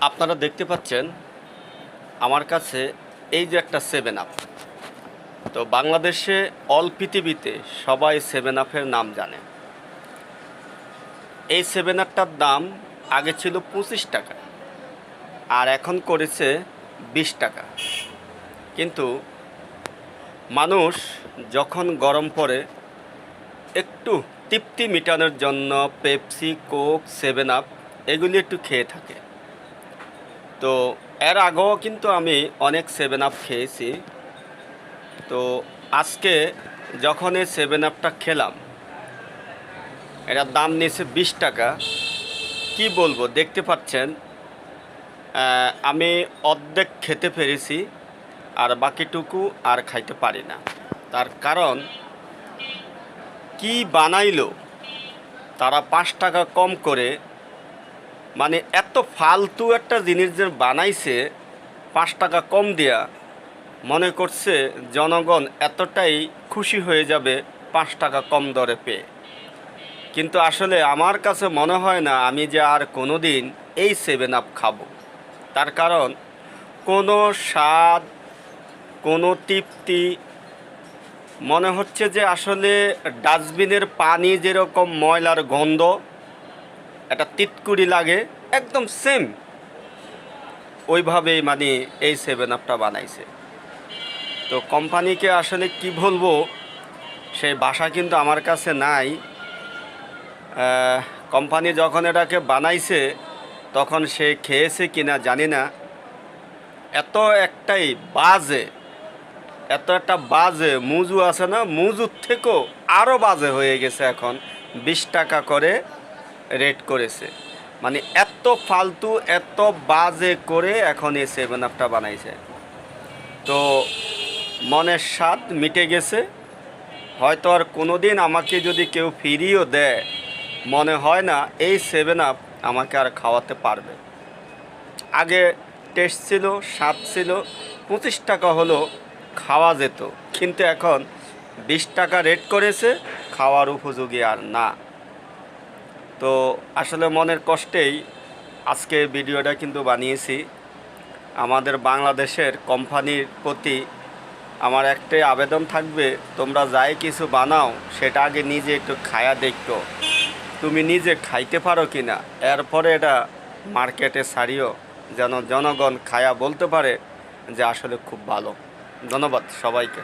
আপনারা দেখতে পাচ্ছেন আমার কাছে এই যে একটা 7 আপ। তো বাংলাদেশে অল পৃথিবীতে সবাই 7 আপের নাম জানে। এই 7 আপটার দাম আগে ছিল 25 টাকা আর এখন করেছে 20 টাকা। কিন্তু মানুষ যখন গরম পড়ে একটু তৃপ্তি মেটানোর জন্য পেপসি, কোক, 7 আপ এগুলি একটু খেয়ে থাকে। তো এর আগেও কিন্তু আমি অনেক 7 আপ খেয়েছি। তো আজকে যখন এই 7 আপটা খেলাম, এটার দাম নিয়েছে 20 টাকা। কি বলবো, দেখতে পাচ্ছেন আমি অর্ধেক খেতে পেরেছি আর বাকিটুকু আর খাইতে পারি না। তার কারণ কি বানাইলো তারা 5 টাকা কম করে, মানে এত ফালতু একটা জিনিস যে বানাইছে 5 টাকা কম দেয়া, মনে করছে জনগণ এতটাই খুশি হয়ে যাবে 5 টাকা কম দরে পেয়ে। কিন্তু আসলে আমার কাছে মনে হয় না আমি যে আর কোনো দিন এই 7 আপ খাবো। তার কারণ কোনো স্বাদ, কোনো তৃপ্তি, মনে হচ্ছে যে আসলে ডাস্টবিনের পানি যেরকম ময়লার গন্ধ, একটা তিতকুড়ি লাগে, একদম সেম ওইভাবেই মানে এই 7 আপটা বানাইছে। তো কোম্পানিকে আসলে কি বলবো, সেই ভাষা কিন্তু আমার কাছে নাই। কোম্পানি যখন এটাকে বানাইছে তখন সে খেয়েছে কিনা জানি না। এত একটাই বাজে, এত একটা বাজে, মুজু আছে না, মুজুর থেকেও আরও বাজে হয়ে গেছে। এখন 20 টাকা করে রেট করেছে, মানে এত ফালতু, এত বাজে করে এখন এই 7 আপটা বানাইছে। তো মনের স্বাদ মিটে গেছে। হয়তো আর কোনো দিন আমাকে যদি কেউ ফিরিয়েও দেয়, মনে হয় না এই 7 আপ আমাকে আর খাওয়াতে পারবে। আগে টেস্ট ছিল, স্বাদ ছিল, 25 টাকা হলো খাওয়া যেত, কিন্তু এখন 20 টাকা রেট করেছে, খাওয়ার উপযোগী আর না। তো আসলে মনের কষ্টেই আজকে ভিডিওটা কিন্তু বানিয়েছি। আমাদের বাংলাদেশের কোম্পানির প্রতি আমার একটাই আবেদন থাকবে, তোমরা যাই কিছু বানাও সেটা আগে নিজে একটু খায়া দেখো, তুমি নিজে খাইতে পারো কি না, এরপরে এটা মার্কেটে ছাড়িও, যেন জনগণ খায়া বলতে পারে যে আসলে খুব ভালো। ধন্যবাদ সবাইকে।